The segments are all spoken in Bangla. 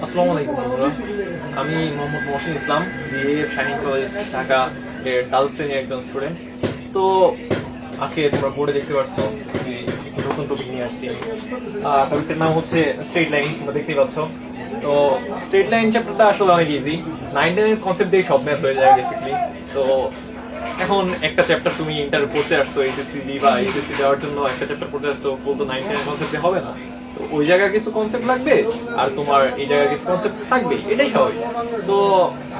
আসসালামু আলাইকুম বন্ধুরা, আমি মোহাম্মদ মহসিন ইসলাম, বিএ শাহিন কলেজ ঢাকা এর দ্বাদশ শ্রেণীর একজন স্টুডেন্ট। তো আজকে তোমরা বোর্ডে দেখতে পাচ্ছ যে একটি নতুন টপিক নিয়ে আসছি। টপিকটার নাম হচ্ছে স্ট্রেট লাইন, তোমরা দেখতেই পাচ্ছ। তো স্ট্রেট লাইন চ্যাপ্টারটা আসলে অনেক ইজি, 9-10 কনসেপ্ট দিয়ে সব ম্যাথ হয়ে যায় বেসিক্যালি। তো এখন একটা চ্যাপ্টার তুমি ইন্টার পড়তে আসছো, এইচএসসি বা এইচএসসি দেওয়ার জন্য একটা চ্যাপ্টার পড়তে আসছো, ফুল তো 9-10 কনসেপ্টে হবে না। তো ওই জায়গায় কিছু কনসেপ্ট লাগবে আর তোমার এই জায়গায় কিছু কনসেপ্ট থাকবে, এটাই স্বাভাবিক। তো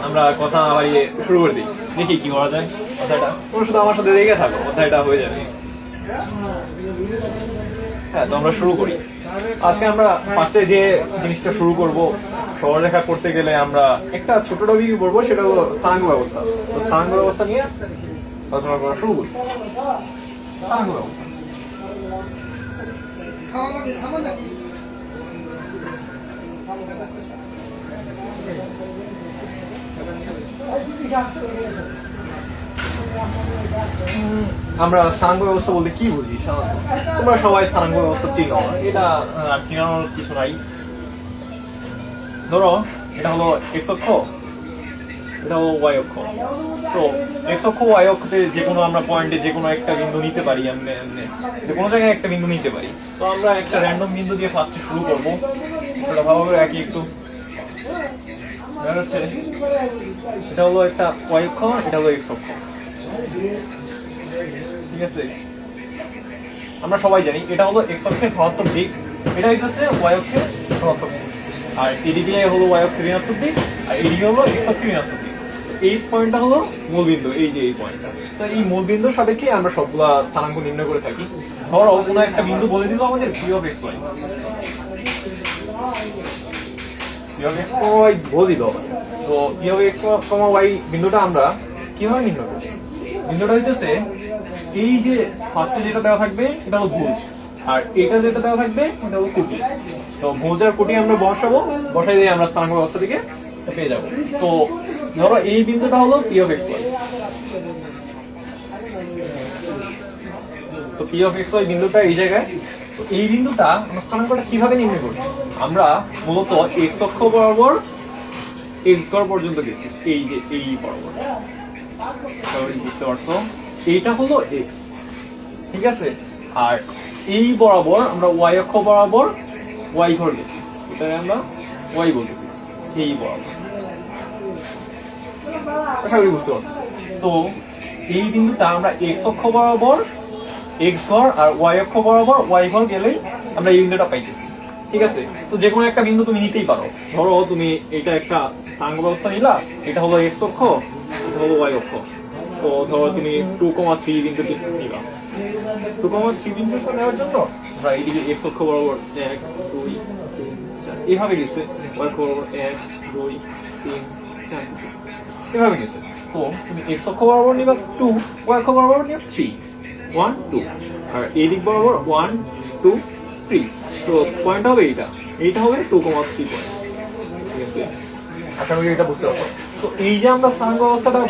আমরা কথা না বাড়িয়ে শুরু করে দিই, দেখি কি করা যায়। অধ্যায়টা তোমরা শুধু আমার সাথে দেখে থাকো, অধ্যায়টা হয়ে যাবে। হ্যাঁ, তো আমরা শুরু করি। আজকে আমরা ফার্স্টে যে জিনিসটা শুরু করব, সরলরেখা করতে গেলে আমরা একটা ছোট টপিক পড়বো, সেটা হলো স্থানাঙ্ক ব্যবস্থা। তো স্থানাঙ্ক ব্যবস্থা নিয়ে আলোচনা করা শুরু করি। স্থানাঙ্ক ব্যবস্থা আমরা স্থানাঙ্ক ব্যবস্থা বলতে কি বুঝি সাধারণত? তোমরা সবাই স্থানাঙ্ক ব্যবস্থা চিনো, এটা চিনানোর কিছু নাই। ধরো এটা হলো এক্স অক্ষ, এটা হলো ওয়াই অক্ষ। তো এক্স অক্ষ ওয়াই অক্ষতে যে কোনো আমরা পয়েন্টে যে কোনো একটা বিন্দু নিতে পারি, এমনি এমনি যে কোনো জায়গায় একটা বিন্দু নিতে পারি। তো আমরা একটা র্যান্ডম বিন্দু দিয়ে ফার্স্টে শুরু করবো। এটা ভালো করে একই একটু দেখা যাচ্ছে, এটা হলো একটা ওয়াই অক্ষ, এটা হলো এক্স অক্ষ, ঠিক আছে? আমরা সবাই জানি এটা হলো এক্স অক্ষের ধনাত্মক দিক, এটা হইতেছে ওয়াই অক্ষের ধনাত্মক দিক, আর এদিকে হলো ওয়াই অক্ষের ঋণাত্মক দিক, আর এদিকে হলো এক্স অক্ষের ঋণাত্মক দিক। এই পয়েন্টটা হলো মূলবিন্দু, এই যে এই পয়েন্টটা। তো এই মূলবিন্দুর সাপেক্ষে আমরা সবগুলা স্থানাঙ্ক নির্ণয় করে থাকি। ধরো কোনো একটা বিন্দু বলে দিল আমাদের P of X Y, P of X Y বলে দিল। তো পি অফ এক্স ওয়াই বিন্দুটা আমরা কিভাবে নির্ণয় করব? বিন্দুটা হইতেছে এই যে ফার্স্টে যেটা দেওয়া থাকবে এটা হলো ভুজ, আর এটা যেটা দেওয়া থাকবে এটা হলো কোটি। তো ভুজ আর কোটি আমরা বসাবো, বসাই দিয়ে আমরা স্থানাঙ্ক ব্যবস্থা থেকে পেয়ে যাবো। তো ধরো এই বিন্দুটা হলো পি অফ এক্স ওয়াই। তো পি অফ এক্স ওয়াই বিন্দুটা এই জায়গায়। তো এই বিন্দুটা আমরা স্থানাঙ্কটা কিভাবে নির্ণয় করছি? আমরা মূলত এক্স অক্ষ বরাবর এক্স স্কয়ার পর্যন্ত গেছি, এই যে এই বরাবর, বুঝতে পারছো? এইটা হলো এক্স, ঠিক আছে? আর এই বরাবর আমরা ওয়াই অক্ষ বরাবর ওয়াই ঘর গেছি, এটাকে আমরা ওয়াই বলতেছি, এই বরাবর। আশা করি বুঝতে পারছি। তো এই বিন্দুটা আমরা এক্স অক্ষ বরাবর এক্স ঘর আর ওয়াই অক্ষ বরাবর ওয়াই ঘর গেলেই আমরা এই বিন্দুটা পাইতেছি, ঠিক আছে? তো যে কোনো একটা বিন্দু তুমি নিতেই পারো। ধরো তুমি এটা একটা স্থানাঙ্ক ব্যবস্থা নিলা, এটা হলো এক্স অক্ষ, এটা হলো ওয়াই অক্ষ। তো ধরো তুমি 2,3 বিন্দুটি নিবা। 2,3 বিন্দুটা নেওয়ার জন্য আমরা এইদিকে এক্স অক্ষ বরাবর 1 2 3 4 এভাবে গেছে, ওয়াই অক্ষ বরাবর 1 2 3 4 এভাবে গেছে। তো তুমি এক্স অক্ষ বরাবর নিবা 2, ওয়াই অক্ষ বরাবর নিবা 3 1 2, আর এই দিক বরাবর 1 2 3। তো পয়েন্ট হবে এইটা হবে 2,3 পয়েন্ট, ঠিক আছে? আশা করি এটা বুঝতে পারছো। তো এই যে আমরা স্থানাঙ্ক ব্যবস্থাটা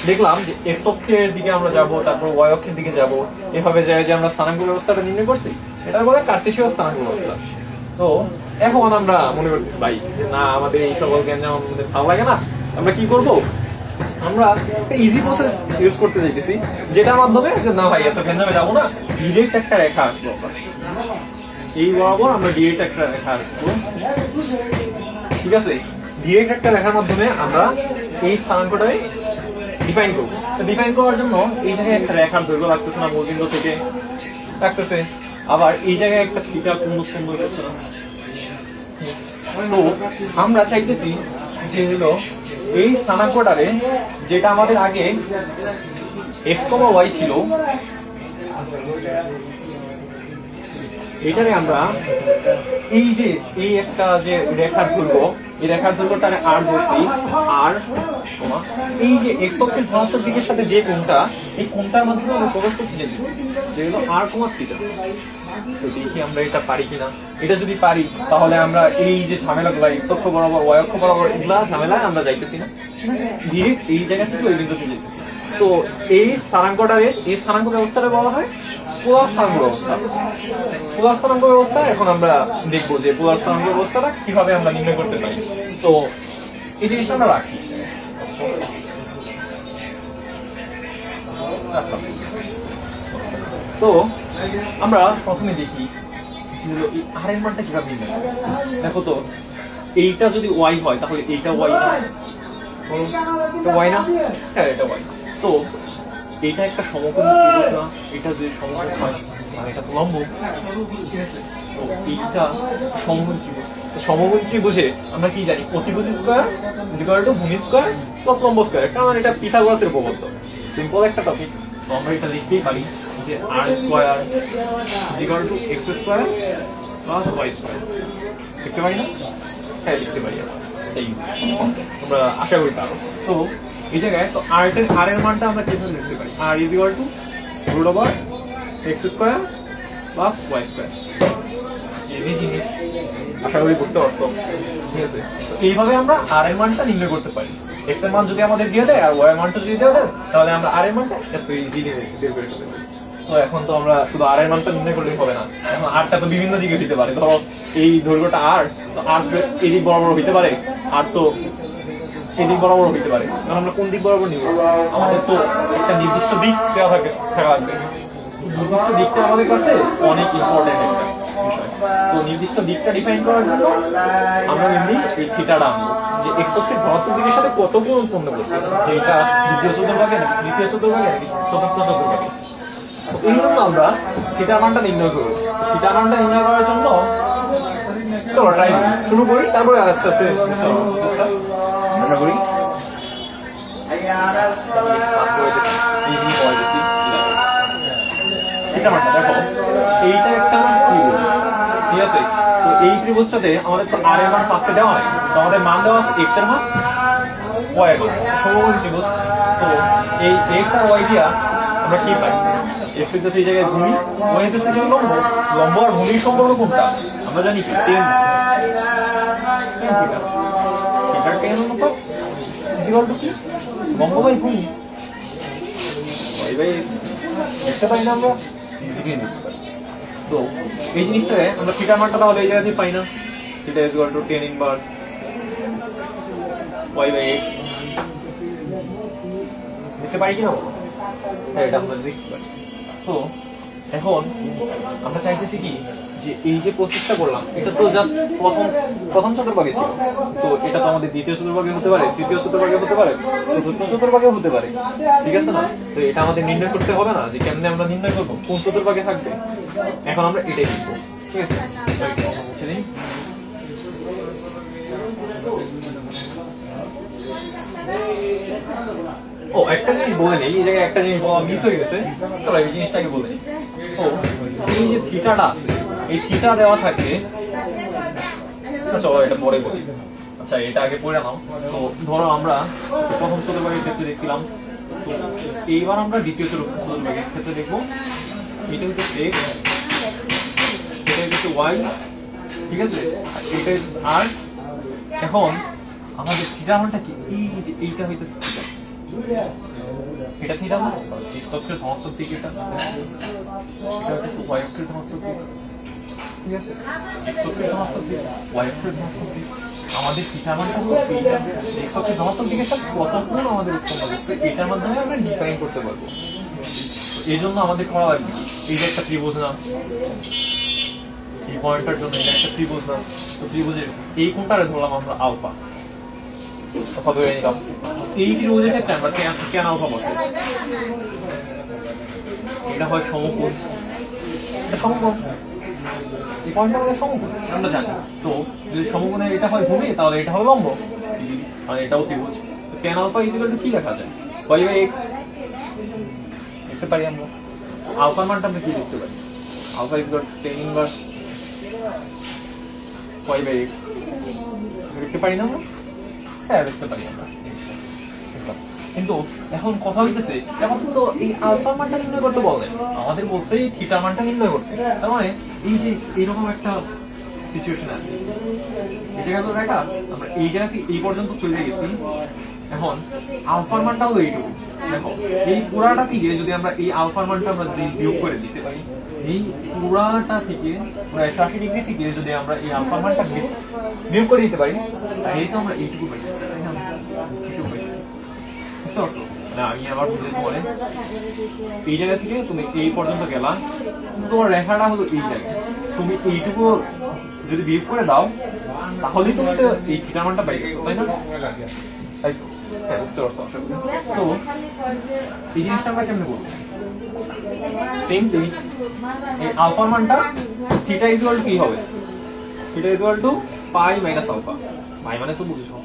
দেখলাম যে এক্স অক্ষের দিকে আমরা যাব, তারপর ওয়াই অক্ষের দিকে যাব, এভাবে যায় যে আমরা স্থানাঙ্ক ব্যবস্থাটা নির্ণয় করছি, এটা বলে কার্টেসীয় স্থানাঙ্ক ব্যবস্থা। তো এখন আমরা মনে করছি ভাই না, আমাদের এই সকল জ্ঞান আমাদের ভালো লাগে না, আমরা কি করব? আমরা একটা ইজি প্রসেস ইউজ করতে চাইতেছি, যেটার মাধ্যমে যে না ভাই এত জ্ঞানে যাবো না, ডিরেক্ট একটা রেখা আসবো। এই বরাবর আমরা ডিরেক্ট একটা রেখা আসবো, ঠিক আছে? ডিরেক্ট একটা রেখার মাধ্যমে আমরা এই স্থানাঙ্কটাই ডিফাইন করবো। ডিফাইন করার জন্য এই জায়গায় একটা রেখার দৈর্ঘ্য লাগতেছে না, মূলবিন্দু থেকে লাগতেছে, আবার এই জায়গায় একটা থিটা কোণ উৎপন্ন হচ্ছে না। তো আমরা চাইতেছি যে হলো এই স্থানাঙ্কটারে, যেটা আমাদের আগে এক্স কমা ওয়াই ছিল, এটারে আমরা এই যে এই একটা যে রেখার দৈর্ঘ্য, এই রেখার দৈর্ঘ্যটারে আর বলছি, আর এই যে এক্স অক্ষের ধনাত্মক দিকের সাথে যে কোণটা, এই কোণটার মাধ্যমে আমরা প্রকাশ করতে চাইছি যে হলো আর কমা থিটা। তো দেখি আমরা এটা পারি কিনা। এটা যদি পারি তাহলে আমরা এই যে ঝামেলাগুলো এক্স অক্ষ বরাবর ওয়াই অক্ষ বরাবর এগুলা ঝামেলায় আমরা যাইতেছি না, ডিরেক্ট এই জায়গা থেকে ওই বিন্দুতে যাইতেছি। তো এই স্থানাঙ্কটারে, এই স্থানাঙ্ক ব্যবস্থাটা বলা হয় পোলার স্থানাঙ্ক ব্যবস্থা। পোলার স্থানাঙ্ক ব্যবস্থা এখন আমরা দেখবো যে পোলার স্থানাঙ্ক ব্যবস্থাটা কিভাবে আমরা নির্ণয় করতে পারি। তো এই জিনিসটা আমরা রাখি। তো আমরা প্রথমে দেখি আর এর মানটা কিভাবে নির্ণয় করব। দেখো তো এইটা যদি ওয়াই হয় তাহলে এইটা ওয়াই না, এটা ওয়াই না, হ্যাঁ এটা ওয়াই। তো এটা একটা সমকোণ ত্রিভুজ না, এটা যদি সমকোণ হয় তাহলে এটা তো লম্ব, ঠিক আছে। তো এইটা সমকোণ ত্রিভুজ। তো সমকোণ ত্রিভুজে আমরা কি জানি, অতিভুজ স্কয়ার ইকুয়াল টু ভূমি স্কয়ার প্লাস লম্ব স্কয়ার, কারণ এটা পিথাগোরাসের উপপাদ্য। সিম্পল একটা টপিক। তো আমরা এটা লিখতেই পারি যে r square equal to x square plus y square. লিখতে পারি না? হ্যাঁ লিখতে পারি আমরা। এই তোমরা আশা করি পারো। তো এই জায়গায় তো আর এর মানটা আমরা কিভাবে লিখতে পারি, r is equal to root over x square plus y square. এই জিনিস আশা করি বুঝতে পারছো, ঠিক আছে। তো এইভাবে আমরা আর এর মানটা নির্ণয় করতে পারি। এক্স এর মান যদি আমাদের দিয়ে দেয় আর ওয়াই এর মানটা যদি দিয়ে দেয় তাহলে আমরা আর এর মানটা এত ইজিলি বের করে ফেলতে পারি। তো এখন তো আমরা শুধু আর এর মানটা নির্ণয় করলেই হবে না, এখন আরটা তো বিভিন্ন দিকে হতে পারে। ধরো এই দৈর্ঘ্যটা আর, তো আর এদিক বরাবর হইতে পারে, আর তো এদিক বরাবর হইতে পারে। কারণ আমরা কোন দিক বরাবর নিব, আমাদের তো একটা নির্দিষ্ট দিক দেওয়া থাকা লাগবে। নির্দিষ্ট দিকটা আমাদের কাছে অনেক ইম্পর্টেন্ট একটা বিষয়। তো নির্দিষ্ট দিকটা ডিফাইন করার জন্য আমরা এমনি এই থিটাটা আনবো যে এক্স অক্ষের ধনাত্মক দিকের সাথে কত কোণ উৎপন্ন করছে, যে এটা দ্বিতীয় চতুর্ভাগে নাকি তৃতীয় চতুর্ভাগে নাকি চতুর্থ চতুর্ভাগে। তো এই জন্য আমরা থিটার মানটা নির্ণয় করবো। থিটার মানটা নির্ণয় করার জন্য চলো ট্রাই শুরু করি, তারপরে আস্তে আস্তে আশা করি দেখো এইটা একটা ত্রিভুজ, ঠিক আছে। তো এই ত্রিভুজটাতে আমাদের তো আর এর মান ফার্স্টে দেওয়া নাই, তো আমাদের মান দেওয়া আছে এক্স এর মান ওয়াই এর মান, সমকোণ ত্রিভুজ। তো এই এক্স আর ওয়াই দিয়া আমরা কি পাই, এক্স হইতেছে এই জায়গায় ভূমি, ওয়াই হইতেছে লম্ব। লম্ব আর ভূমির সম্পর্ক কোনটা আমরা জানি কি, টেন থিটা। থিটার টেন অনুপাত ইকুয়াল টু কি, লম্ব বাই ভূমি। ওয়াই বাই দেখতে পাই না আমরা, তো এই জিনিসটাকে আমরা থিটার মানটা তাহলে এই জায়গাতে পাই না, theta is equal to tan inverse Y by X. দেখতে পারি কিনা বলো? হ্যাঁ এটা আমরা দেখতে পারি। তো এখন আমরা চাইতেছি কি যে এই যে প্রসেসটা করলাম এটা তো জাস্ট প্রথম চতুর্ভাগে ছিল, তো এটা তো আমাদের দ্বিতীয় চতুর্ভাগে হতে পারে, তৃতীয় চতুর্ভাগে হতে পারে, চতুর্থ চতুর্ভাগে হতে পারে, ঠিক আছে না। তো এটা আমাদের নির্ণয় করতে হবে না যে কেমনে আমরা নির্ণয় করবো কোন চতুর্ভাগে থাকবে। এখন আমরা এটাই লিখবো, ঠিক আছে। মুছে দিই। ও একটা জিনিস বলে নেই, এই জায়গায় একটা জিনিস বলা মিস হয়ে গেছে, চলো এই জিনিসটাকে বলে নিই। ও এই যে থিটাটা আছে, এই থিটা দেওয়া থাকে, চলো এটা পরে বলি। আচ্ছা এটা আগে পড়ে নাও। তো ধরো আমরা প্রথম চতুর্ভাগের ক্ষেত্রে দেখছিলাম, তো এইবার আমরা দ্বিতীয় চতুর্ভাগের ক্ষেত্রে দেখবো। এটা হচ্ছে এক্স, এটা হচ্ছে ওয়াই, ঠিক আছে, এটা আর। এখন আমাদের থিটার মানটা কি, এই যে এইটা হইতেছে থিটা, এটা থিটা না, এক্স অক্ষের ধনাত্মক দিক, এটা হচ্ছে ওয়াই অক্ষের ধনাত্মক দিক, ঠিক আছে। এক্স অক্ষের ধনাত্মক দিক, ওয়াই অক্ষের ধনাত্মক দিক। আমাদের থিটার মানটা হলো এইটা, এক্স অক্ষের ধনাত্মক দিকের সাথে কত কোণ আমাদের উৎপন্ন করছে এটার মাধ্যমে আমরা ডিফাইন করতে পারবো। এই জন্য আমাদের করা লাগবে এই যে একটা ত্রিভুজ না, এই পয়েন্টটার জন্য এটা একটা ত্রিভুজ না, তো ত্রিভুজের এই কোণটারে ধরলাম আমরা আলফা, কথা ধরে নিলাম। এই ত্রিভুজের ক্ষেত্রে আমরা কেন আলফা বসাই, এটা হয় সমকোণ, এটা সমকোণ, এই পয়েন্টটা আমাদের সমকোণ আমরা জানি। তো যদি সমকোণের এটা হয় ভূমি তাহলে এটা হয় লম্ব, আর এটাও ত্রিভুজ। তো tan আলফা ইকুয়াল টু কি লেখা যায়, y বাই x লিখতে পারি আমরা। আলফার মানটা আমরা কি লিখতে পারি, alpha equal to tan inverse y by x লিখতে পারি না আমরা? হ্যাঁ লিখতে পারি আমরা। কিন্তু এখন কথা হইতেছে, এখন তো এই আলফার মানটা নির্ণয় করতে বলে, আমাদের বলছে এই থিটার মানটা নির্ণয় করতে। তার মানে এই যে এরকম একটা সিচুয়েশন আছে, এই জায়গায় তো দেখা আমরা এই জায়গা থেকে এই পর্যন্ত চলে গেছি, এখন আলফার মানটা হলো এইটুকু। দেখো এই পুরাটা থেকে যদি আমরা এই আলফার মানটা আমরা যদি বিয়োগ করে দিতে পারি, এই পুরাটা থেকে 180 ডিগ্রি থেকে যদি আমরা এই আলফার মানটা বিয়োগ করে দিতে পারি, তাহলে তো আমরা এইটুকু পাইতেছি, তাই না? এইটুকু পাইতেছি, বুঝতে পারছো? মানে আমি আবার বুঝতে বলে এই জায়গা থেকে তুমি এই পর্যন্ত গেলা, তোমার রেখাটা হলো এই জায়গায়, তুমি এইটুকু যদি বিয়োগ করে দাও তাহলেই তুমি তো এই থিটার মানটা পাই গেছো, তাই না? তাই তো, হ্যাঁ, বুঝতে পারছো আশা করি। তো এই জিনিসটা আমরা কেমনে করবো? সেম থিং, এই আলফার মানটা থিটা ইকুয়াল টু কি হবে? Theta equal to pi minus alpha. Pi মানে তো বুঝছো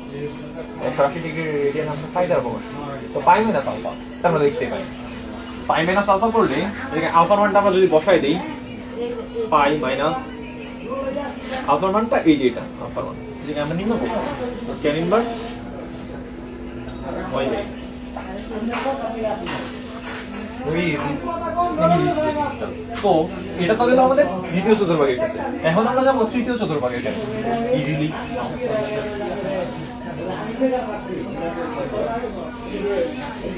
180 ডিগ্রি রেডিয়ান আমরা পাই দ্বারা প্রকাশ, তো পাই মাইনাস আলফা আমরা দেখতে পাই। পাই মাইনাস আলফা করলে এখানে আলফার মানটা আমরা যদি বসাই দেই, পাই মাইনাস আলফার মানটা এই যে এটা আলফার মান, যেটা আমরা নির্ণয় করব tan ইনভার্স y x। তো এটা তো গেল আমাদের দ্বিতীয় চতুর্ভাগের ক্ষেত্রে। এখন আমরা যাবো তৃতীয় চতুর্ভাগের ক্ষেত্রে ইজিলি।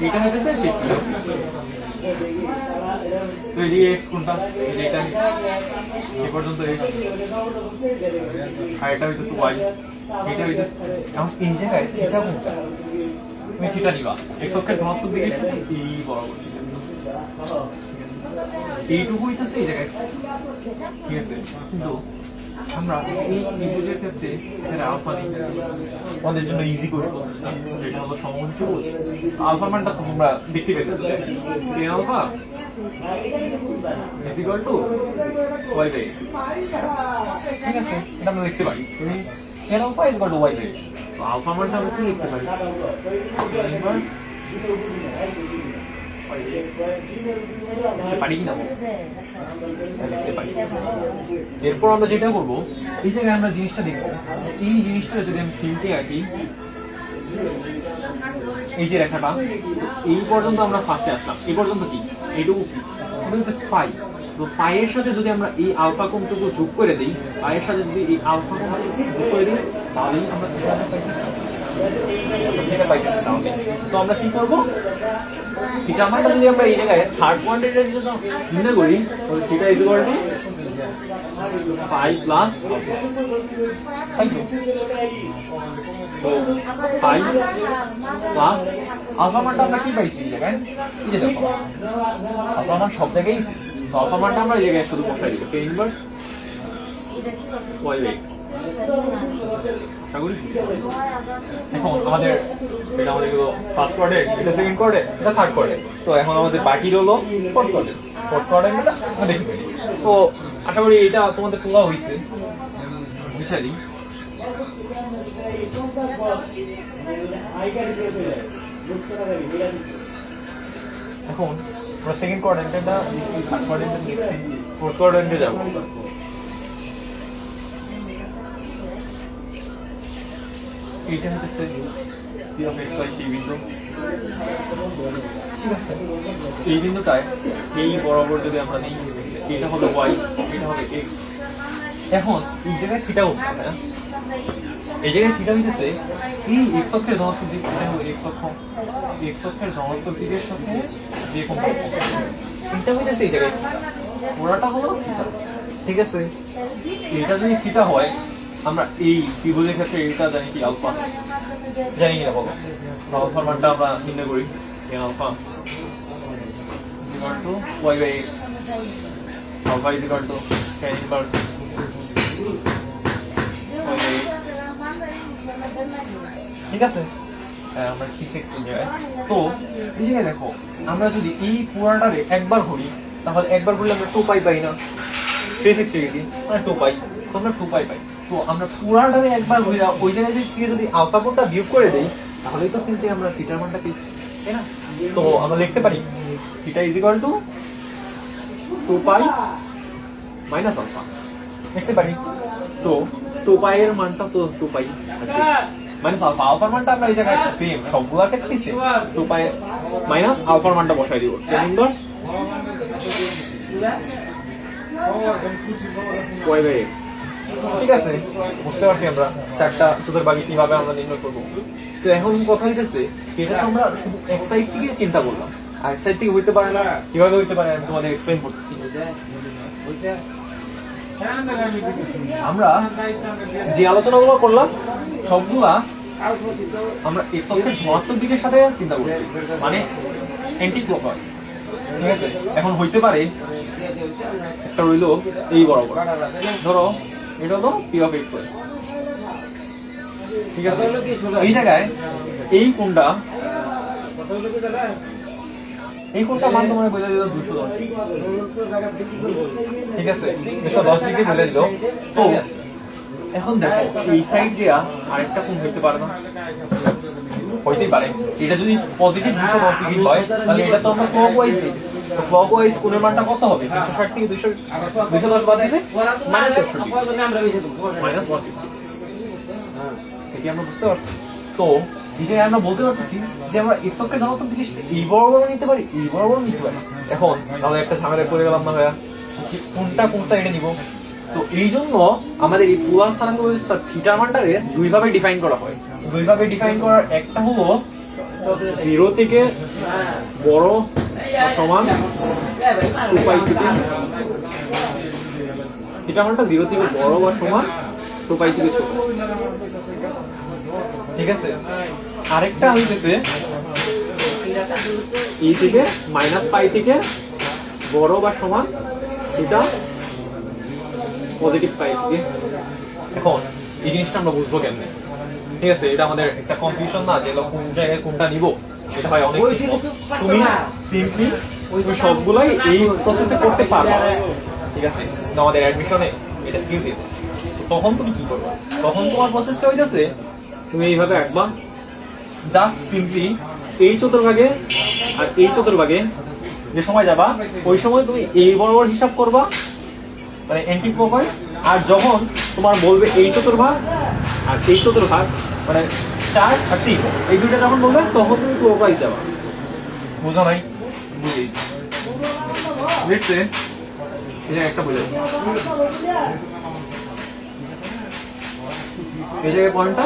এটা হচ্ছে সেই তো এই x কোনটা, এই যে এটা এই পর্যন্ত x, আর এটা হইতেছে y, এটা হইতেছে। এখন এই জায়গায় থিটা কোনটা, তুমি থিটা নিবা x অক্ষের ধনাত্মক দিকে এই বরাবর, এইটুকু হইতেছে এই জায়গায়, ঠিক আছে? কিন্তু আমরা এই ত্রিভুজের ক্ষেত্রে এখানে আলফা নিই, আমাদের জন্য ইজি করে প্রসেসটা, যেটা হলো সমকোণী ত্রিভুজ। আলফা মানটা তো তোমরা দেখতে পেয়েছো, tan alpha is equal to y by x, ঠিক আছে? এটা আমরা দেখতে পারি tan alpha is equal to y by x। তো আলফা মানটা আমরা কি লিখতে পারি? tan ইনভার্স পারি কি না লিখতে পারি। এরপর আমরা যেটা করবো, এই জায়গায় আমরা জিনিসটা দেখবো, এই জিনিসটা যদি আমি সিলতে আঁকি, এই যে রেখাটা এই পর্যন্ত আমরা ফার্স্টে আসলাম, এই পর্যন্ত কি এইটুকু কি পাই। তো পায়ের সাথে যদি আমরা এই আলফা কোণটুকু যোগ করে দিই, পায়ের সাথে যদি এই আলফা কোণটুকু যোগ করে দিই, তাহলেই আমরা থিটা পাইতেছি। তো আমরা কি করবো, থিটা মানটা যদি আমরা এই জায়গায় থার্ড কোয়ান্টিটির জন্য নির্ণয় করি, তাহলে theta is equal to pi plus alpha, তাই তো? তো পাই প্লাস আলফা মানটা আমরা কি পাইছি এই জায়গায়, এই যে দেখো আলফা মান সব জায়গায়, তো আলফা মানটা আমরা এই জায়গায় শুধু বসাই দিব tan inverse y by x। এখন আমাদের এটা আমাদের ফার্স্ট কোয়াড্রেন্ট, এটা সেকেন্ড কোয়াড্রেন্ট, এটা থার্ড কোয়াড্রেন্ট। তো এখন আমাদের বাকি হলো ফোর্থ কোয়াড্রেন্ট। ফোর্থ কোয়াড্রেন্টটা আমরা দেখে ফেলি। তো আশা করি এটা তোমাদের তোলা হয়েছে, বুঝালি। এখন আমরা সেকেন্ড কোয়াড্রেন্টটা লিখছি, থার্ড কোয়াড্রেন্টটা লিখছি, ফোর্থ কোয়াড্রেন্টে যাবো। এইটা হচ্ছে p of x y সেই বিন্দু, ঠিক আছে? এই বিন্দুটায় এই বরাবর যদি আমরা নিই, এটা হবে y, এটা হবে x। এখন এই জায়গায় থিটা উঠবে, হ্যাঁ? এই জায়গায় থিটা হইতেছে এই x অক্ষের ধনাত্মক দিক, এটা হলো x অক্ষ, x অক্ষের ধনাত্মক দিকের সাথে যে কোণ এটা হইতেছে এই জায়গায় পুরোটা হলো থিটা, ঠিক আছে? এটা যদি থিটা হয়, আমরা এই ত্রিভুজের ক্ষেত্রে এটা জানি কি আলফা, জানি কিনা বলো? আলফার মানটা আমরা নির্ণয় করি, alpha equal to y by x, alpha is equal to tan inverse y by x, ঠিক আছে? আমরা ঠিক শিখছি জায়গায়। তো এই জায়গায় দেখো, আমরা যদি এই পুরাটারে একবার করি, তাহলে একবার করলে আমরা 2 পাই পাই না, 360 ডিগ্রি মানে 2 পাই, তো আমরা 2 পাই পাই। তো আমরা পুরাটারে একবার ঘুরে ওই জায়গায় যদি আলফা কোণটা বিয়োগ করে দেই, তাহলেই তো সিম্পলি আমরা থিটার মানটা পেয়েছি, তাই না? তো আমরা লিখতে পারি theta is equal to 2 pi minus alpha, লিখতে পারি। তো 2 পাই এর মানটা তো 2 পাই মাইনাস আলফা, আলফার মানটা আমরা এই জায়গায় সেম, সবগুলোর ক্ষেত্রে সেম। 2 পাই মাইনাস আলফার মানটা বসাই দিব, tan inverse y by x, ঠিক আছে? বুঝতে পারছি আমরা চারটা চতুর্ভাগে কিভাবে আমরা নির্ণয় করবো। তো এখন কথা হইতেছে এটা তো আমরা শুধু এক সাইড থেকে চিন্তা করলাম, আর এক সাইড থেকে হইতে পারে না। কিভাবে হইতে পারে আমি তোমাদের এক্সপ্লেইন করতেছি। আমরা যে আলোচনাগুলো করলাম সবগুলা আমরা এক্স অক্ষের ধনাত্মক দিকের সাথে চিন্তা করছি, মানে অ্যান্টি ক্লকওয়াইজ। ঠিক আছে, এখন হইতে পারে একটা রইল এই বরাবর, ধরো এটা হলো পি অফ এক্স ওয়াই। ঠিক আছে, এই জায়গায় এই কোণটা মান তোমার বলে দিল 210 ডিগ্রি। ঠিক আছে, 210 ডিগ্রি বলে দিল। তো এখন দেখো এই সাইড দিয়া আরেকটা কোণ হইতে পারে না? হইতেই পারে। এটা যদি পজিটিভ 210 ডিগ্রি হয় তাহলে এটা তো আমরা ক্লকওয়াইজ দিচ্ছি। ক্লকওয়াইজ কোণের মানটা কত হবে? 160 থেকে 210 বাদ দিলে মাইনাস 150। ঠিক আমরা বুঝতে পারছি। তো এটাই আমরা বলতে পারতেছি যে আমরা এক্স অক্ষের ধনাত্মক দিকে এই বরাবর নিতে পারি, এই বরাবর নিতে পারি। এখন তাহলে একটা ঝামেলায় পড়ে গেলাম না ভাইয়া, কোনটা কোন সাইডে নিব? তো এই জন্য আমাদের এই পোলার স্থানাঙ্ক ব্যবস্থা থিটা মানটারে দুইভাবে ডিফাইন করা হয়। দুইভাবে ডিফাইন করার একটা হলো 0 থেকে বড় সমান 2 পাই থেকে, থিটা মানটা 0 থেকে বড় বা সমান 2 পাই থেকে ছোট। ঠিক আছে, আরেকটা হইতেছে এই থেকে মাইনাস পাই থেকে বড় বা সমান এটা পজিটিভ পাই থেকে। এখন এই জিনিসটা আমরা বুঝবো কেমনে? ঠিক আছে, এটা আমাদের একটা কনফিউশন না যে কোন জায়গায় কোনটা নিব, এটা হয় অনেক। তুমি সিম্পলি সবগুলাই এই প্রসেসে করতে পারবে। ঠিক আছে, আমাদের অ্যাডমিশনে এটা ফ্রি দিবে। তখন তুমি কি করবে? তখন তোমার প্রসেসটা হইতেছে তুমি এইভাবে একবার জাস্ট সিম্পলি এই চতুর্ভাগে আর এই চতুর্ভাগে যে সময় যাবা ওই সময় তুমি এই বরাবর হিসাব করবা, মানে অ্যান্টি ক্লকওয়াইজ। আর যখন তোমার বলবে এই চতুর্ভাগ আর এই চতুর্ভাগ, মানে 4 আর 3 এই দুইটা যখন বলবে তখন তুমি ক্লকওয়াইজ যাবা। বুঝো নাই? বুঝি বুঝছে? এটা একটা বুঝে এই জায়গায় পয়েন্টটা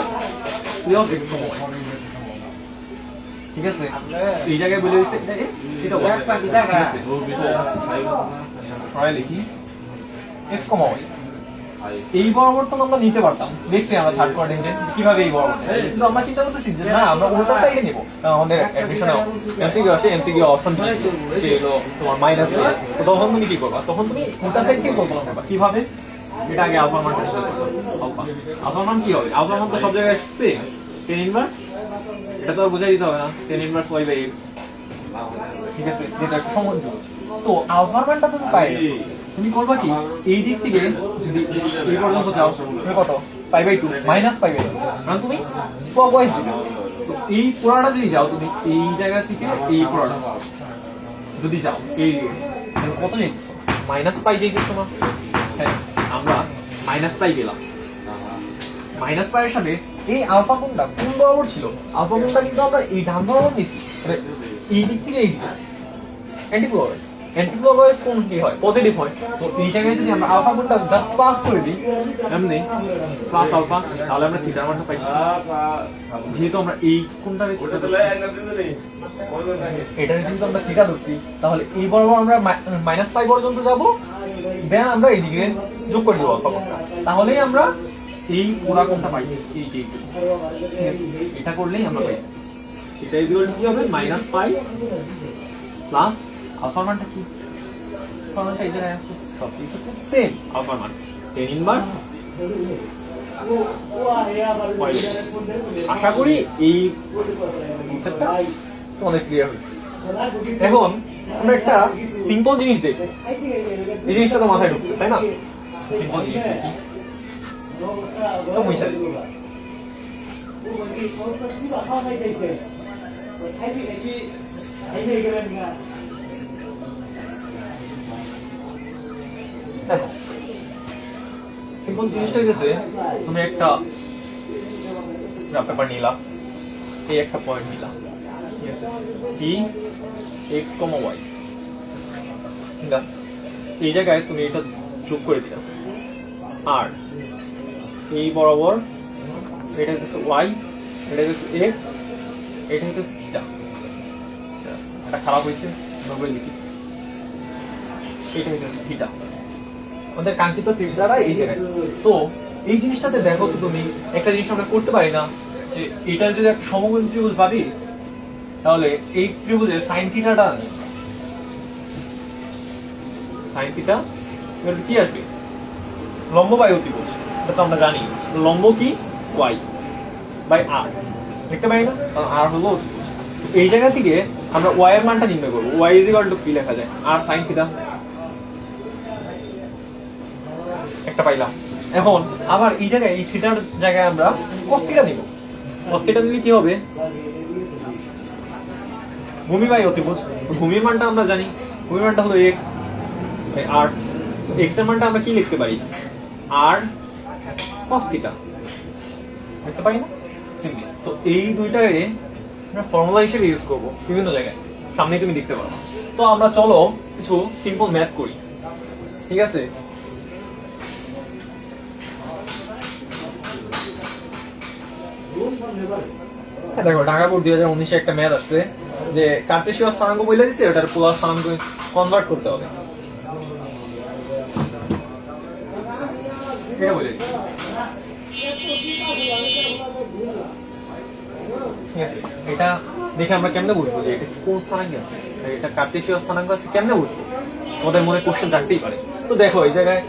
P of X comma Y. ঠিক আছে, এই জায়গায় বলে দিচ্ছে এটা সবাই লিখি এক্স কমা ওয়াই। এই বরাবর্তন আমরা নিতে পারতাম, দেখছি আমরা থার্ড কোয়াড্রেন্টে কিভাবে এই বরাবর্তন, কিন্তু আমরা চিন্তা করতেছি যে না আমরা উল্টা সাইডে নিব। আমাদের অ্যাডমিশনে এমসিকিউ আসে, এমসিকিউ অপশন যে হলো তোমার মাইনাস এ। তো তখন তুমি কি করবা? তখন তুমি উল্টা সাইড থেকে কল্পনা করবা কিভাবে। এটা আগে আলফা মানটা হিসাব করবা। আলফা মান কি হবে? আলফা মান তো সব জায়গায় আসছে tan ইনভার্স, এটা তো বুঝাই দিতে হবে না, tan inverse y by x। ঠিক আছে, যেটা একটা সম্বন্ধ। তো আলফা মানটা তুমি পাই, তুমি করবা কি এই দিক থেকে যদি এই পর্যন্ত যাও তুমি কত pi by 2 minus pi by 2, মানে তুমি ক্লকওয়াইজ দিবে। তো এই পুরাটা যদি যাও তুমি এই জায়গা থেকে এই পুরাটা যদি যাও এই কত যাইতেছ? মাইনাস পাই যাইতেছ না? হ্যাঁ, আমরা মাইনাস পাই গেলাম। মাইনাস পাই এর সাথে এই আলফা কোণটা কোন বরাবর ছিল? আলফা কোণটা কিন্তু আমরা এই ডান বরাবর নিছি, মানে এই দিক থেকে এই দিকে অ্যান্টি ক্লকওয়াইজ। অ্যান্টি ক্লকওয়াইজ কোণ কি হয়? পজিটিভ হয়। তো এই জায়গায় যদি আমরা আলফা কোণটা জাস্ট প্লাস করে দিই, এমনি প্লাস আলফা, তাহলে আমরা থিটার মানটা পাই। যেহেতু আমরা এই কোণটা এটা কিন্তু আমরা থিটা ধরছি, তাহলে এই বরাবর আমরা মাইনাস পাই পর্যন্ত যাব, দেন আমরা এইদিকে যোগ করে দেবো আলফা কোণটা, তাহলেই আমরা এই পুরা কোণটা পাইছি। এই এটা করলেই আমরা পাইছি। এটা ইকুয়াল টু কি হবে? মাইনাস পাই প্লাস আলফা মানটা কি? আলফা মানটা এই জায়গায় আছে, সবকিছু সেম। আলফা মান tan ইনভার্স। আশা করি এই কনসেপ্টটা তোমাদের ক্লিয়ার হয়েছে। এখন আমরা একটা সিম্পল জিনিস দেখি, এই জিনিসটা তো মাথায় ঢুকছে তাই না? সিম্পল জিনিস দেখি তো বুঝা দেখো সিম্পল জিনিসটা হইতেছে তুমি একটা পেপার নিলা, এই একটা পয়েন্ট নিলা, ঠিক আছে, ই এক্স কমা ওয়াই। এই জায়গায় তুমি এটা যোগ করে দিলা, আর এই বরাবর এটা হচ্ছে ওয়াই, এটা হচ্ছে এক্স, এটা হচ্ছে থিটা। এটা খারাপ হয়েছে, নব্বই লিখি। এটা হচ্ছে থিটা, আমাদের কাঙ্ক্ষিত থিটাটা এই জায়গায়। তো এই জিনিসটাতে দেখো তো তুমি একটা জিনিস আমরা করতে পারি না, যে এটার যদি একটা সমকোণী ত্রিভুজ ভাবি, তাহলে এই ত্রিভুজের সাইন থিটাটা আনি। সাইন থিটা এবার কি আসবে? লম্ব বাই অতিভুজ, এটা তো আমরা জানি। লম্ব কি? ওয়াই বাই আর, দেখতে পাই না, কারণ আর হলো অতিভুজ। এই জায়গা থেকে আমরা ওয়াই এর মানটা নির্ণয় করবো। ওয়াই ইজ ইকুয়াল টু কি লেখা যায়? আর সাইন থিটা, একটা পাইলাম। এখন আবার এই জায়গায় এই থিটার জায়গায় আমরা cos থিটা নিব। cos থিটা নিলে কি হবে? ভূমি বাই অতিভুজ। ভূমির মানটা আমরা জানি, ভূমির মানটা হলো x বাই r। x এর মানটা আমরা কি লিখতে পারি? r cos থিটা, দেখতে পাই না সিম্পলি। তো এই দুইটাকে আমরা ফর্মুলা হিসেবে ইউজ করব বিভিন্ন জায়গায়, সামনে তুমি দেখতে পারো। তো আমরা চলো কিছু সিম্পল ম্যাথ করি, ঠিক আছে? দেখো ঢাকা বোর্ড 2019 একটা ম্যাথ আসছে যে কার্টেসীয় স্থানাঙ্ক বলে দিছে, ওটার পোলার স্থানাঙ্ক কনভার্ট করতে হবে। এটা বলে দিছি, ঠিক আছে? এটা দেখে আমরা কেমনে বুঝবো যে এটা কোন স্থানাঙ্কে আছে, এটা কার্টেসীয় স্থানাঙ্ক আছে, কেমনে বুঝবো? আমাদের মনে কোশ্চেন জাগতেই পারে। তো দেখো এই জায়গায়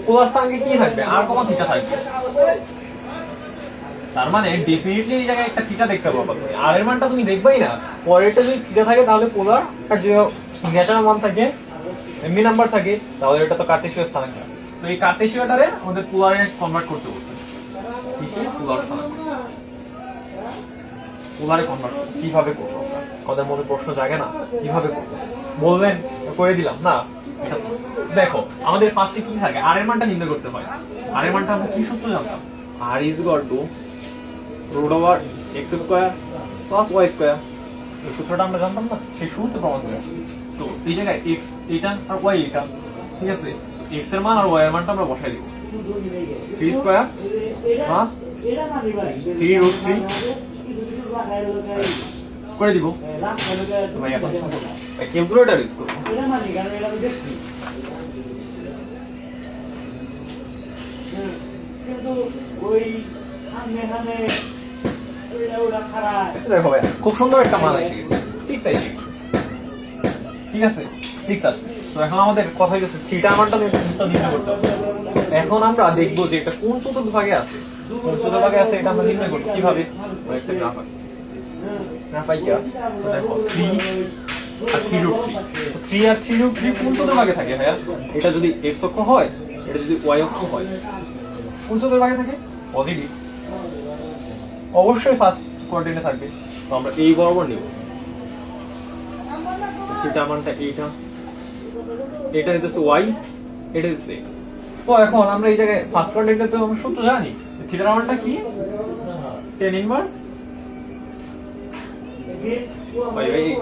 পোলার স্থানাঙ্কে কি থাকবে? আর কমা থিটা থাকবে। তার মানে ডেফিনেটলি এই জায়গায় একটা থিটা দেখতে পাবো তুমি। আর এর মানটা তুমি দেখবাই না, পরেরটা যদি থিটা থাকে তাহলে পোলার, আর যদি ন্যাচারাল মান থাকে, এমনি নাম্বার থাকে, তাহলে এটা তো কার্টেসীয় স্থানাঙ্ক আছে। তো এই কার্টেসীয়টারে আমাদের পোলারে কনভার্ট করতে বলছে। কিসে? পোলার স্থানাঙ্ক। পোলারে কনভার্ট কিভাবে করবো? আমাদের মনে প্রশ্ন জাগে না কিভাবে করবো? বললেন করে দিলাম না। এটা দেখো আমাদের ফার্স্টে কি থাকে? আর এর মানটা নির্ণয় করতে হয়। আর এর মানটা আমরা কি সূত্র জানতাম? R is equal to root over x square plus y square. এই সূত্রটা আমরা জানতাম না, সেই সূত্রে প্রমাণ করে আসছি। তো এই জায়গায় এক্স এটা আর ওয়াই এটা, ঠিক আছে? এক্স এর মান আর ওয়াই এর মানটা আমরা বসাই দিব। 3 স্কোয়ার প্লাস 3 রুট 3 করে দিব। ভাই এখন ক্যালকুলেটর ইউজ করব। দেখো ভাই খুব সুন্দর একটা মান এসে গেছে, 6 এসে গেছে, ঠিক আছে? 6 আসছে। তো এখন আমাদের কথা হইছে থিটা মানটা নির্ণয় করতে হবে। এখন আমরা দেখব যে এটা কোন চতুর্ভাগে আছে। কোন চতুর্ভাগে আছে এটা আমরা নির্ণয় করব কিভাবে? একটা গ্রাফ আঁকি। গ্রাফ আঁকা দেখো 3 আর 3 রুট 3। 3 আর 3 রুট 3 কোন চতুর্ভাগে থাকে ভাইয়া? এটা যদি x অক্ষ হয়, এটা যদি y অক্ষ হয়, কোন চতুর্ভাগে থাকে? পজিটিভ। অবশ্যই ফার্স্ট কোয়াড্রেন্টে থাকবে। তো আমরা এই বরাবর নিব। থিটা মানটা এইটা, এটা হচ্ছে y, এটা হচ্ছে x। তো এখন আমরা এই জায়গায় ফার্স্ট কোয়াড্রেন্টে তো আমরা সূত্র জানি। থিটার মানটা কি? tan inverse y by x।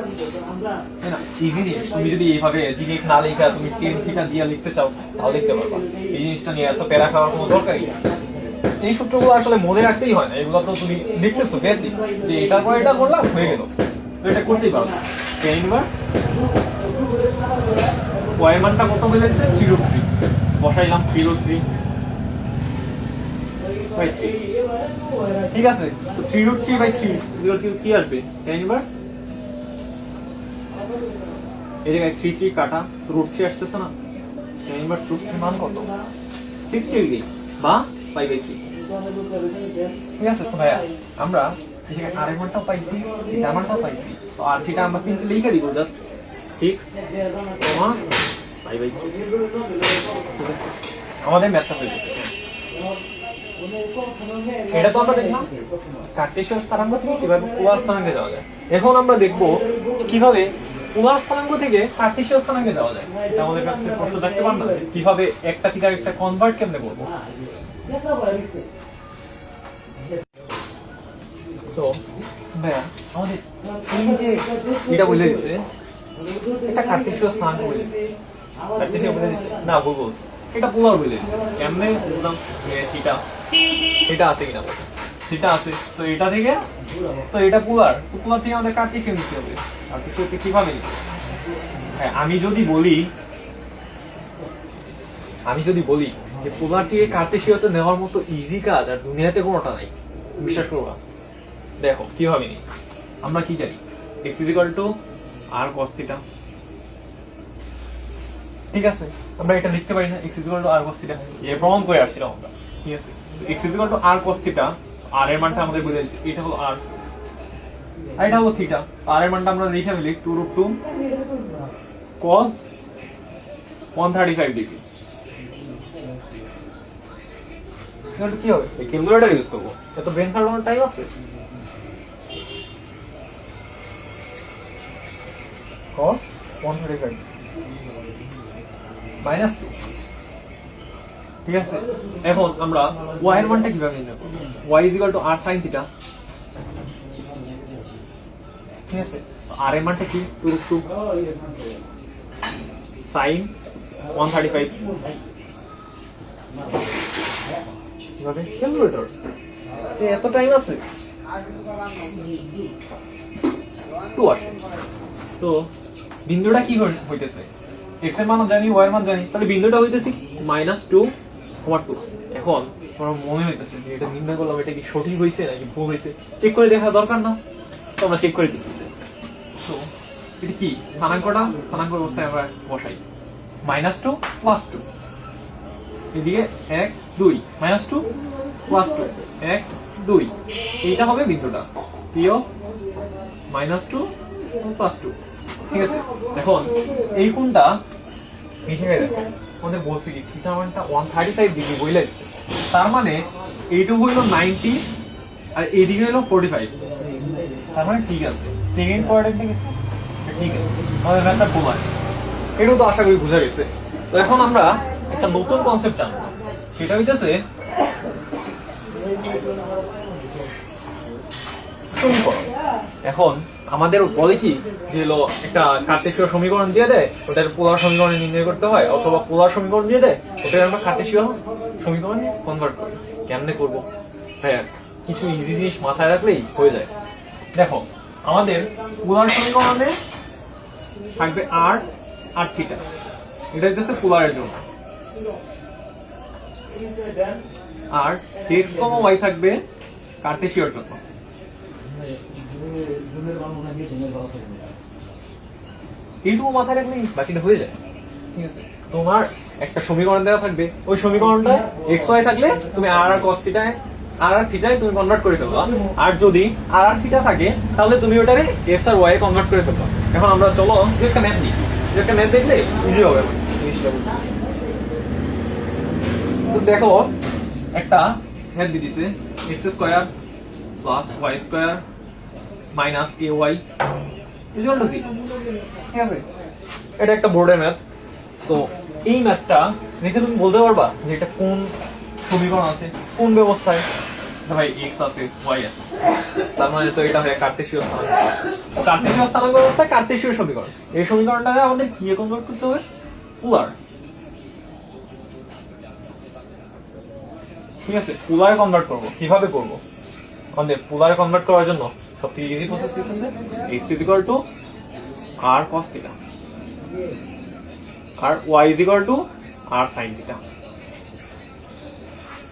না ইজি জিনিস। তুমি যদি এইভাবে ডিরেক্ট না লেখা তুমি tan থিটা দিয়ে লিখতে চাও তাহলে লিখতে পারবা। এই জিনিসটা নিয়ে এত প্যারা খাওয়ার কোনো দরকারই নেই। এই সূত্রগুলো আসলে মনে রাখতেই হয় না, এগুলো তো তুমি লিখতেছো বেসিক, যে এটার পর এটা করলাম হয়ে গেল। তো এটা করতেই পারো। tan ইনভার্স y মানটা কত বলেছে? 3 রুট 3 বসাইলাম। 3 রুট 3 বাই 3, ঠিক আছে? তো 3 রুট 3 বাই 3 এগুলো কি আসবে? tan ইনভার্স এই জায়গায় 3 3 কাটা, রুট 3 আসতেছে না? tan ইনভার্স রুট 3 মান কত? 60 বা পাই বাই 3, ঠিক আছে? ভাইয়া আমরা এই জায়গায় আর এর মানটাও পাইছি, থিটা মানটাও পাইছি। তো আর থিটা আমরা সিম্পলি লিখে দিব জাস্ট 6 পাই বাই 3, ঠিক আছে? আমাদের ম্যাথটা হয়ে গেছে। এটা তো আমরা দেখলাম কার্টেসীয় স্থানাঙ্ক থেকে কিভাবে পোলার স্থানাঙ্কে যাওয়া যায়। এখন আমরা দেখব কিভাবে পোলার স্থানাঙ্ক থেকে কার্টেসীয় স্থানাঙ্কে যাওয়া যায়। এটা আমাদের কাছে প্রশ্ন থাকতে পারে না, কিভাবে একটা থেকে আরেকটা কনভার্ট কেমনে করব। তো ভাইয়া আমাদের এই যে এটা বলে দিছে, এটা কার্টেসীয় স্থানাঙ্ক বলে দিছে, কার্টেসীয় বলে দিছে না, ভুল বলছে, এটা পোলার বলে দিছে। কেমনে বুঝলাম? থিটা এটা আছে কিনা থিটা আছে, তো এটা থেকে তো এটা পোলার, তো পোলার থেকে আমাদের কার্টেসিয়ান নিতে হবে। কার্টেসিয়ানকে কিভাবে নিতে? হ্যাঁ, আমি যদি বলি যে পোলার থেকে কার্টেসিয়াতে নেওয়ার মতো ইজি কাজ আর দুনিয়াতে কোনোটা নাই, বিশ্বাস করবা। দেখো কিভাবে নিই, আমরা কি জানি x r cos θ, ঠিক আছে? আমরা এটা লিখতে পারি না x r cos θ, এই প্রমাণ করে আসছিলাম আমরা, ঠিক আছে? x r cos θ, r এর মানটা আমাদের বুঝে গেছে, এটা হলো r আর এটা হলো θ। r এর মানটা আমরা লিখে ফেলি 2√2 cos 135 ডিগ্রি। এটা কি হবে? এই ক্যালকুলেটর ইউজ করব, এত ব্রেন খাটানোর টাইম আছে? cos 135 minus 2, ঠিক আছে? এখন আমরা y এর মানটা কিভাবে নির্ণয় করব? y r sin θ, ঠিক আছে? r এর মানটা কি? 2√2 sin 135, কিভাবে? ক্যালকুলেটর, এত টাইম আছে? 2 আসে। তো বিন্দুটা কি হইতেছে? x এর মান জানি, y এর মান জানি, তাহলে বিন্দুটা হইতেছে -2, এখন আমার মনে হইতেছে যে এটা নির্ণয় করলাম, এটা কি সঠিক হইছে নাকি ভুল হইছে চেক করে দেখা দরকার না? তো আমরা চেক করে দিই। তো এটা কি স্থানাঙ্ক অবস্থায় আমরা বসাই, -2 +2, এদিকে 1 2, -2 +2 1 2, এইটা হবে বিন্দুটা প্রিয় -2 +2, ঠিক আছে? এখন এই কোণটা নিচে গেলে আমাদের বলছি কি থিটা মানটা 135 ডিগ্রি বইলে দিচ্ছে, তার মানে এইটুকু হইলো 90 আর এইদিকে হইলো 45, তার মানে ঠিক আছে। সেকেন্ড কোয়াড্রেন্ট থেকে ঠিক আছে, আমাদের ম্যাথটা প্রমাণ, এটাও তো আশা করি বুঝা গেছে। তো এখন আমরা একটা নতুন কনসেপ্ট জানবো, সেটা হইতেছে সমীকরণ। এখন আমাদের বলে কি যে হলো একটা কার্টেসীয় সমীকরণ দিয়ে দেয়, ওটার পোলার সমীকরণে নির্ণয় করতে হয়, অথবা পোলার সমীকরণ দিয়ে দেয়, ওটাকে আমরা কার্টেসীয় সমীকরণে কনভার্ট করি। কেমনে করবো? হ্যাঁ, কিছু ইজি জিনিস মাথায় রাখলেই হয়ে যায়। দেখো, আমাদের পোলার সমীকরণে থাকবে r θ, এটা হচ্ছে পোলারের জন্য, আর x, y থাকবে কার্টেসীয়র জন্য। এইটুকু মাথায় রাখলেই বাকিটা হয়ে যায়, ঠিক আছে? তোমার একটা সমীকরণ দেওয়া থাকবে, ওই সমীকরণটা x y থাকলে তুমি r cos θ θ তুমি কনভার্ট করে ফেলবা, আর যদি r θ থাকে তাহলে তুমি ওটারে s আর y এ কনভার্ট করে ফেলবা। এখন আমরা চলো একটা ম্যাথ নিই, একটা ম্যাথ দেখলে ইজি হবে জিনিসটা বুঝতে। তো দেখো, একটা ম্যাথ দিয়ে দিছে x² + y² - ay = 0, ঠিক আছে? এটা একটা বোর্ডের ম্যাথ। তো এই ম্যাথটা দেখে তুমি বলতে পারবা যে এটা কোন সমীকরণ আছে, কোন ব্যবস্থায়? ভাই x আছে, y আছে, তার মানে তো এটা হয় কার্টেসীয় স্থানাঙ্ক। কার্টেসীয় স্থানাঙ্ক ব্যবস্থায় কার্টেসীয় সমীকরণ, এই সমীকরণটাকে আমাদের কি এ কনভার্ট করতে হবে? পোলার, ঠিক আছে? পোলারে কনভার্ট করব। কিভাবে করব? আমাদের পোলারে কনভার্ট করার জন্য সবথেকে ইজি প্রসেস হচ্ছে x r cos θ আর y r sin θ,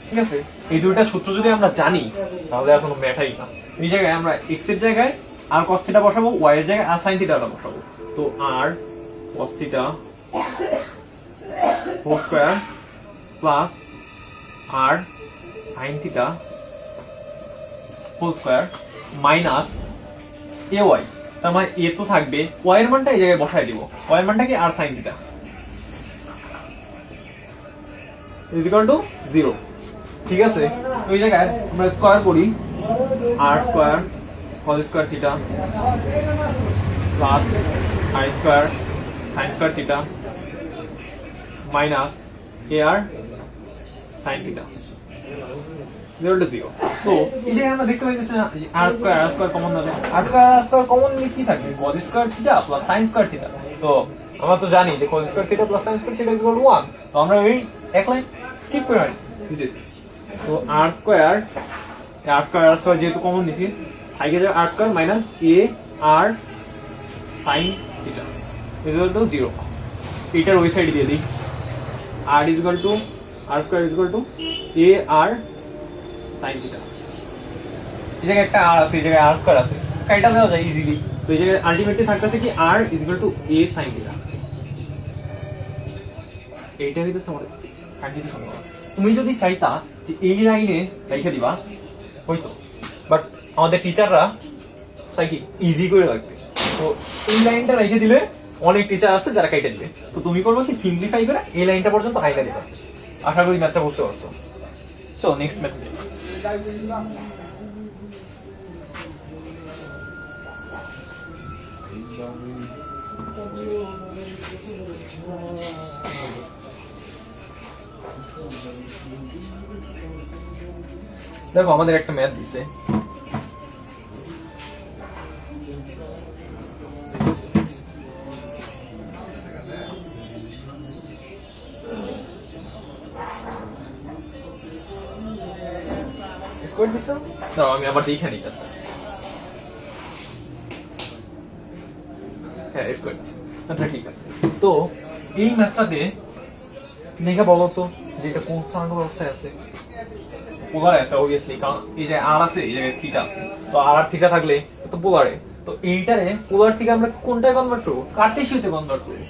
ঠিক আছে? এই দুইটা সূত্র যদি আমরা জানি তাহলে আর কোনো ম্যাটারই না। এই জায়গায় আমরা x এর জায়গায় r cos θ বসাবো, y এর জায়গায় r sin θ বসাবো। তো r cos θ whole square plus r sin θ whole square minus ay, তার মানে a তো থাকবে, y এর মানটা এই জায়গায় বসায় দিব, y এর মানটা কি r sin θ = 0, ঠিক আছে? তো এই জায়গায় আমরা স্কয়ার করি, r² whole square θ plus i² sin² θ minus ar sin θ 0 তো এই জায়গায় আমরা দেখতে পাইতেছি না r² কমন যাবে, r² কমন নিলে কি থাকবে? cos² θ plus sin² θ। তো আমরা তো জানি যে cos² θ প্লাস sin² θ = 1, তো আমরা এই এক লাইন স্কিপ করে দিতেছি। তো r² আর স্কয়ার যেহেতু কমন নিছি থাকে যে r square minus a r sine theta equal to 0। এটার ওই সাইডে দিয়ে দিই r equal to r square equal to a r sine theta. এই জায়গায় একটা আর আছে, এই জায়গায় আর স্কয়ার আছে, কাইটা দেওয়া যায় ইজিলি। তো এই জায়গায় আলটিমেটলি থাকতেছে কি r equal to a sine theta. এইটা হইতেছে আমাদের কাঙ্ক্ষিত সমাধান। তুমি যদি চাইতা যে এই লাইনে রেখে দিবা হইতো, বাট আমাদের টিচাররা তাই কি ইজি করে রাখবে। তো এই লাইনটা রেখে দিলে অনেক টিচার আছে যারা কাইটা দিবে। তো তুমি করবে কি সিম্পলিফাই করে এই লাইনটা পর্যন্ত আইটা দিবা। আশা করি ম্যাথটা বুঝতে পারছো। সো নেক্সট ম্যাথ দেখো আমাদের একটা ম্যাথ দিছে স্কোয়ার দিছে না, আমি আবার দেখে নিই। হ্যাঁ স্কোয়ার দিছে, আচ্ছা ঠিক আছে। তো এই ম্যাথটাতে দেখে বলো তো যে এটা কোন স্থানাঙ্ক ব্যবস্থায় আছে? পোলারে আছে অবভিয়াসলি, কারণ এই যে আর আছে, এই জায়গায় থিটা আছে। তো আর থিটা থাকলে তো পোলারে, তো এইটারে পোলার থেকে আমরা কোনটায় কনভার্ট করব? কার্টেসিয়াতে কনভার্ট করব।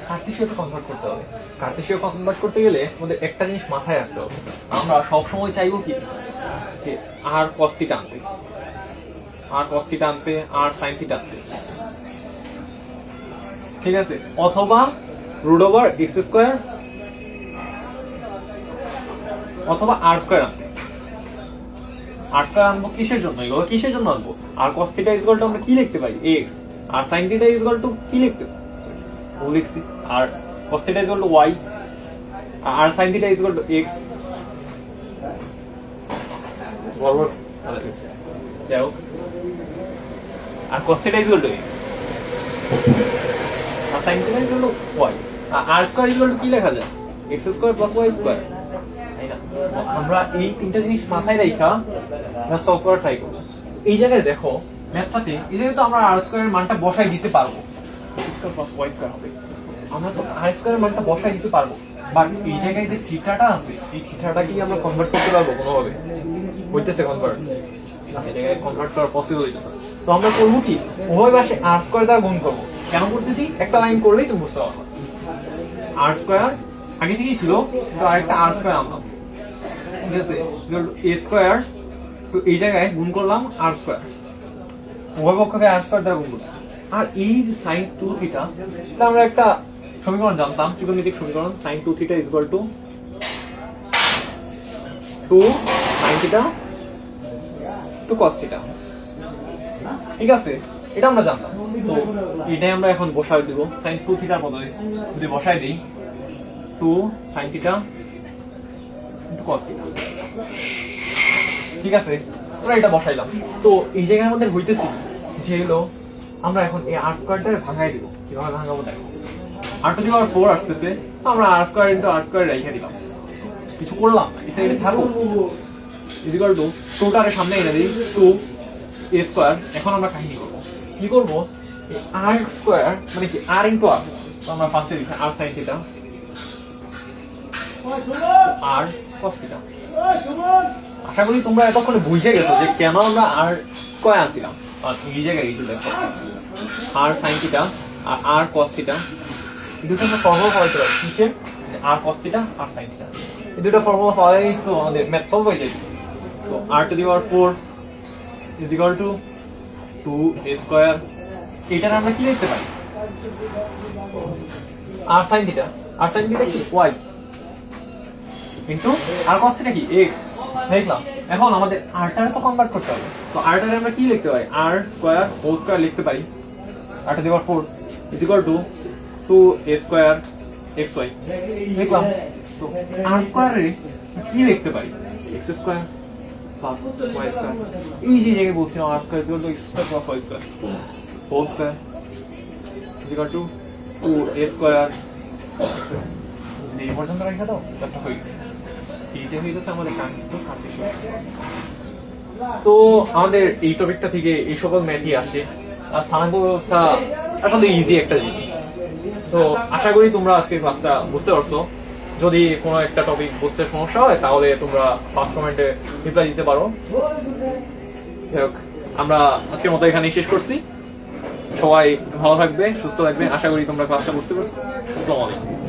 কার্টেসিয়াতে কনভার্ট করতে হবে। কার্টেসিয়া কনভার্ট করতে গেলে আমাদের একটা জিনিস মাথায় রাখতে হবে, আমরা সব সময় চাইবো কি যে আর cos থিটা আনতে, আর cos থিটা আনতে, আর sin থিটা আনতে, ঠিক আছে? অথবা রুট ওভার x স্কয়ার অথবা আর স্কয়ার আনতে। আর স্কয়ার আনবো কিসের জন্য? এগুলো কিসের জন্য আনবো? আর cos theta is equal to আমরা কি লিখতে পারি? x। আর sin theta is equal to কি লিখতে পারি? ও লিখছি। আর cos theta is equal to y, আর sin theta is equal to x। বরাবর যাই হোক, আর cos theta is equal to x, আর sin theta is equal to y। আর স্কয়ার ইজ ইকুয়াল টু কি লেখা যায়? x square plus y square, তাই না? আমরা এই তিনটা জিনিস মাথায় রাখা আমরা সলভ করার ট্রাই করব। এই জায়গায় দেখো ম্যাথটাতে এই জায়গায় তো আমরা আর স্কয়ারের মানটা বসাই দিতে পারবো, x square plus y square হবে। আমরা তো আর স্কয়ারের মানটা বসাই দিতে পারবো, বাট এই জায়গায় যে থিটাটা আছে এই থিটাটা কি আমরা কনভার্ট করতে পারবো কোনোভাবে? হইতেছে কনভার্ট? এই জায়গায় কনভার্ট করা পসিবল হইতেছে। তো আমরা করবো কি, উভয় পাশে আর স্কয়ার দ্বারা গুণ করবো। কেন করতেছি? একটা লাইন করলেই তুমি বুঝতে পারবে। আর স্কয়ার আগে থেকেই ছিল, কিন্তু আরেকটা আর স্কয়ার আনলাম, ঠিক আছে? এ স্কয়ার, তো এই জায়গায় গুণ করলাম আর স্কয়ার, উভয় পক্ষকে আর স্কয়ার দ্বারা গুণ করছি। আর এই যে sin 2 থিটা, এটা আমরা একটা সমীকরণ জানতাম, ত্রিকোণমিতিক সমীকরণ। sin 2 theta is equal to 2 sin theta to cos theta, ঠিক আছে? এটা আমরা জানতাম। তো এটাই আমরা এখন বসাই দিব sin 2 থিটার বদলে। যদি বসাই দিই 2 sin theta to cos theta, ঠিক আছে? আমরা এটা বসাইলাম। তো এই জায়গায় আমাদের হইতেছি যে হলো আমরা এখন এই আর স্কয়ারটারে ভাঙাই দিব। কিভাবে ভাঙাবো দেখো, আর টু দি পাওয়ার 4 আসতেছে, তো আমরা আর স্কয়ার ইনটু আর স্কয়ার রেখে দিলাম, কিছু করলাম না, এই সাইডে থাকো। ইজ ইকুয়াল টু 2 টারে সামনে এনে দিই 2 a স্কয়ার। এখন আমরা কাহিনী করব, কি করব? আর স্কয়ার মানে কি আর ইনটু আর, তো আমরা ফার্স্টে লিখি আর sin থিটা আর cos থিটা। আশা করি তোমরা এতক্ষণে বুঝে গেছো যে কেন আমরা আর স্কয়ার আনছিলাম। আর এই জায়গায় এইটা দেখো, আর sin থিটা আর আর cos থিটা, এই দুটো আমরা ফর্মুলা পাইতে পারি। কিসের? আর cos থিটা আর sin থিটা, এই দুটো ফর্মুলা পাওয়াই তো আমাদের ম্যাথ সলভ হয়ে যাবে। তো r to the power 4 is equal to 2a square. এটার আমরা কি লিখতে পারি? আর sin থিটা, আর sin থিটা কি y ইনটু আর cos থিটা কি x, দেখলাম। এখন আমাদের আরটারে তো কনভার্ট করতে হবে, তো আরটারে আমরা কি লিখতে পারি? আর স্কয়ার হোল স্কয়ার লিখতে পারি। r to the power 4 is equal to 2a square xy, দেখলাম। তো আর স্কয়ারে কি লিখতে পারি? x square plus y square. এই যে জায়গায় বলছিলাম r square equal to x square plus y square whole square is equal to 2a square যদি এই পর্যন্ত রেখে দাও একটা হয়ে গেছে। এইটা হয়ে গেছে আমাদের কাঙ্ক্ষিত সাদৃশ্য। তো আমাদের এই টপিকটা থেকে এই সকল ম্যাথই আসে। আর স্থানাঙ্ক ব্যবস্থা আসলে ইজি একটা জিনিস। তো আশা করি তোমরা আজকের ক্লাসটা বুঝতে পারছো। যদি কোনো একটা টপিক বুঝতে সমস্যা হয় তাহলে তোমরা ফার্স্ট কমেন্টে রিপ্লাই দিতে পারো। যাই হোক, আমরা আজকের মতো এখানেই শেষ করছি। সবাই ভালো থাকবে, সুস্থ থাকবে। আশা করি তোমরা ক্লাসটা বুঝতে পারছো। আসসালামু আলাইকুম।